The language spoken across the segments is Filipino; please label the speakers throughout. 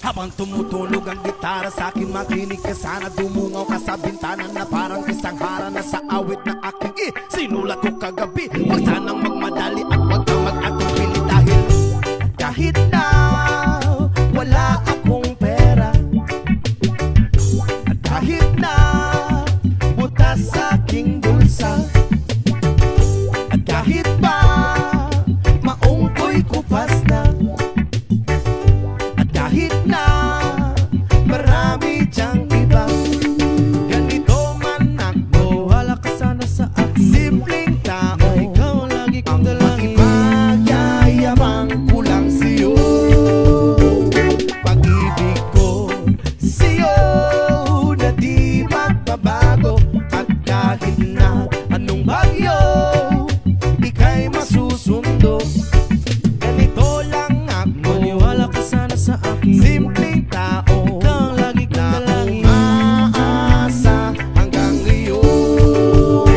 Speaker 1: Habang tumutunog ang gitara sa akin, makinig ka sana. Dumungaw ka sa bintana na parang isang harana sa awit na aking sinulat ko kagabi. Huwag sanang magmadali at huwag kang mag-atubili dahil kahit na wala akong pera, at kahit na butas sa aking bulsa, at kahit pa maong ko'y kupas na, at kahit na marami diyang iba, ganito man ako, wala ka sana sa akin. Simpleng tao, ikaw lagi kong dalangin. Ang magyayabang ko lang sa'yo, pag-ibig ko sa'yo na di magbabago. At kahit na anong bagyo, ika'y masusundo. Ganito lang ako, maniwala ka sana sa akin. Simpleng tao, ikaw lagi kong dalangin. Umaasa hanggang ngayon.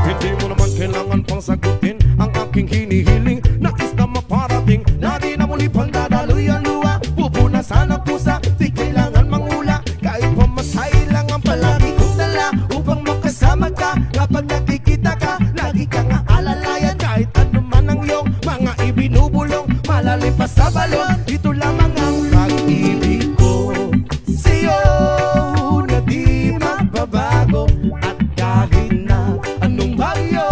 Speaker 1: Hindi mo naman kailangan pang sagutin ang aking hinihiling. Nais na maparating na di na muli pang dadaloy ang luha. Pupunasan ang pusa, di kailangan mangula. Kahit pamasahe lang ang palagi kong dala upang makasama ka. Kapag nakikita ka, lagi kang aalalayan. Kahit ano man ang iyong mga ibinubulong, malalim pa sa balon, ito lamang ang pag-ibig ko sa'yo na di magbabago. At kahit na anong bagyo,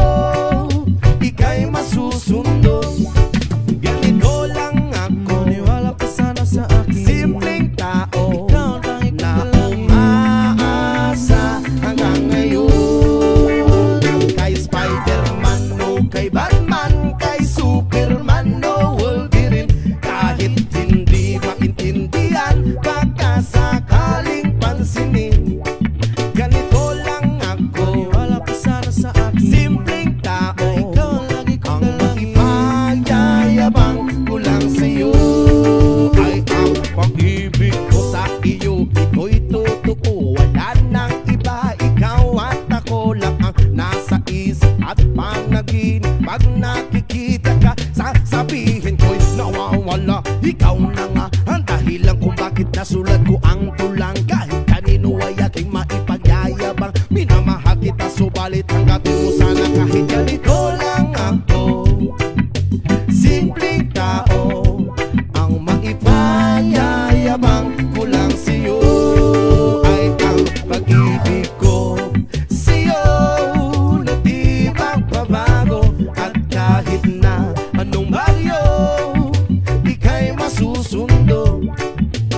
Speaker 1: ika'y masusundo. Ganito lang ako, maniwala ka sana sa akin. Simpleng tao, ikaw lang na umaasa hanggang ngayon. Kay Spider-Man o kay Batman, kay Superman o Wolverine, kahit hindi maintindihan, baka sakaling pansinin. Ganito lang ako, maniwala ka sana sa akin. Simpleng tao, ikaw lagi kong dalangin. Magyayabang ko lang sa'yo ay ang pag-ibig ko sa iyo. Ito'y totoo, wala nang iba. Ikaw at ako lang ang nasa isip at panaginip. Pag nakikita ka, sasabihin ko'y nawawala. Ikaw na nga ang dahilan kung bakit nasulat ko ang tulang. Kahit kanino ay aking maipagyayabang, minamahal kita subalit hanggatin mo sana. Kahit ganito lang ako, simpleng tao, ang maipanyayabang ko lang sa'yo ay ang pag-ibig ko sa'yo na di magbabago. At kahit na anong bagyo, ika'y masusundo.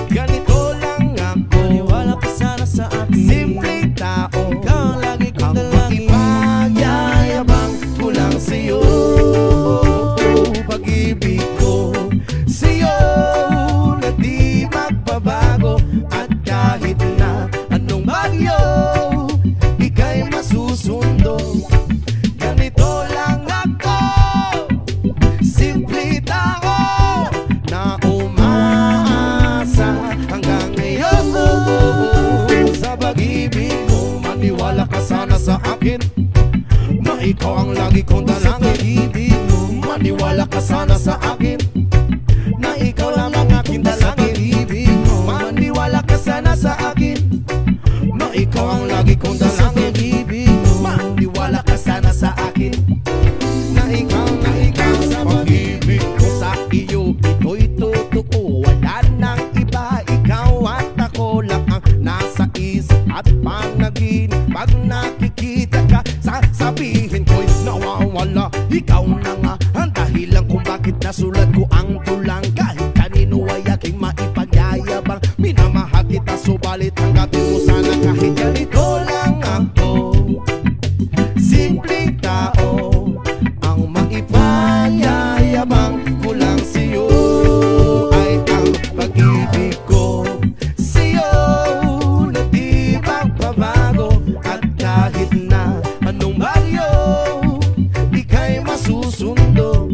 Speaker 1: Ganito lang ako, maniwala ka sana sa akin. Simpleng tao, ikaw lagi kong dalangin. Magyayabang ko lang sa'yo, pag-ibig ko sa'yo na di magbabago. At kahit na anong bagyo, ika'y masusundo. Ganito lang ako, simple tao na umaasa hanggang ngayon. Sa pag-ibig mo, maniwala ka sana sa akin, na ikaw ang lagi kong dalangin. Sa pag-ibig mo, maniwala ka sana sa akin, na ikaw lang ang aking dalangin. Sa pag-ibig mo, maniwala ka sana sa akin, na ikaw ang lagi kong dalangin. Sa pag-ibig mo, maniwala ka sana sa akin, na ikaw sa pag-ibig ko sa iyo. Ito'y totoo, wala nang iba. Ikaw at ako lang ang nasa isip at panaginip. Pag nakikita ka, sasabihin ko'y nawawala. Ikaw na nga ang dahilan kung bakit nasulat ko ang tulang. Kahit kanino ay aking maipagyayabang, minamahal kita subalit hanggatin mo sana. Kahit ganito lang ako, simpleng tao, ang maipanyayabang ko lang sa'yo ay ang pag-ibig ko sa'yo na di magbabago. At kahit na anong bagyo, ika'y masusundo.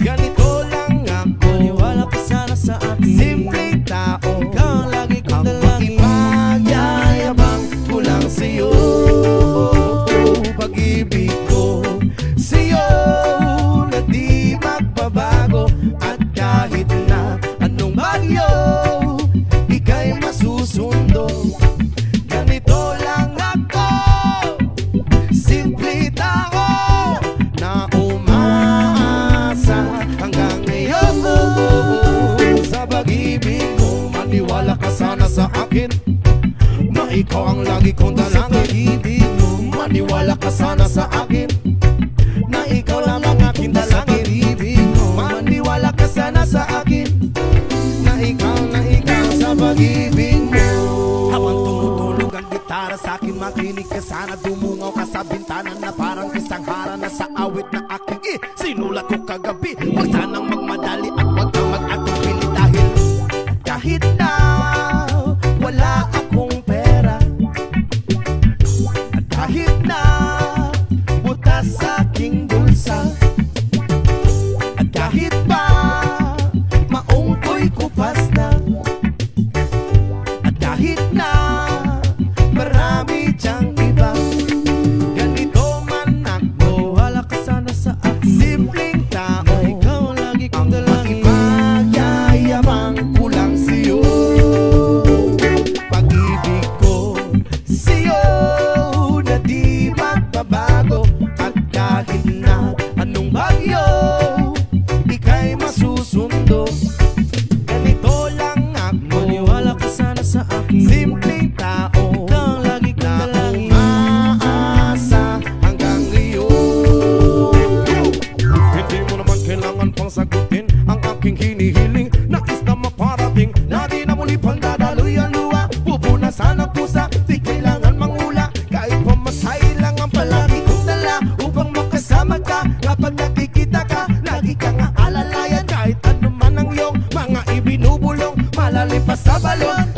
Speaker 1: Ganito lang ako, maniwala ka sana sa akin. Simpleng tao, ikaw lagi kong dalangin. Ang maipanyayabang ko Sa pag-ibig mo, maniwala ka sana sa akin, na ikaw ang lagi kong dalangin. Maniwala ka sana sa akin, na ikaw lang ang aking dalangin. Maniwala ka sana sa akin, na ikaw sa pag-ibig mo. Habang tumutulog ang gitara sa akin, makinig ka sana. Dumungaw ka sa bintana na parang isang hara na sa awit na aking sinulat ko kagabi. Huwag sanang magmadali at huwag kang mag-atupili dahil kahit na wala akong pera, at kahit na butas sa aking bulsa, at kahit pa maong ko'y kupas na, at kahit na marami diyang iba, ganito man ako, wala ka sana sa akin. Simpleng tao, ikaw lagi kong dalangin. Magyayabang ko lang sa'yo, pag-ibig ko sa'yo na di magbabago. At kahit na anong bagyo, ika'y masusundo. Ganito lang ako, maniwala ka sana sa akin. Simpleng tao, ikaw ang lagi kong dalangin. Umaasa hanggang ngayon. Hindi mo naman kailangan pang sagutin ang aking hinihiling. Nais na maparating na di na muli pang dadaloy ang luha. Pupunasan ang pusa, di kailangan mangula. Kahit pamasahe lang ang palagi kong dala, upang makasama ka kapag nakikita ka. Lagi kang aalalayan kahit ano man ang iyong mga ibinubulong, malalim pa sa balon.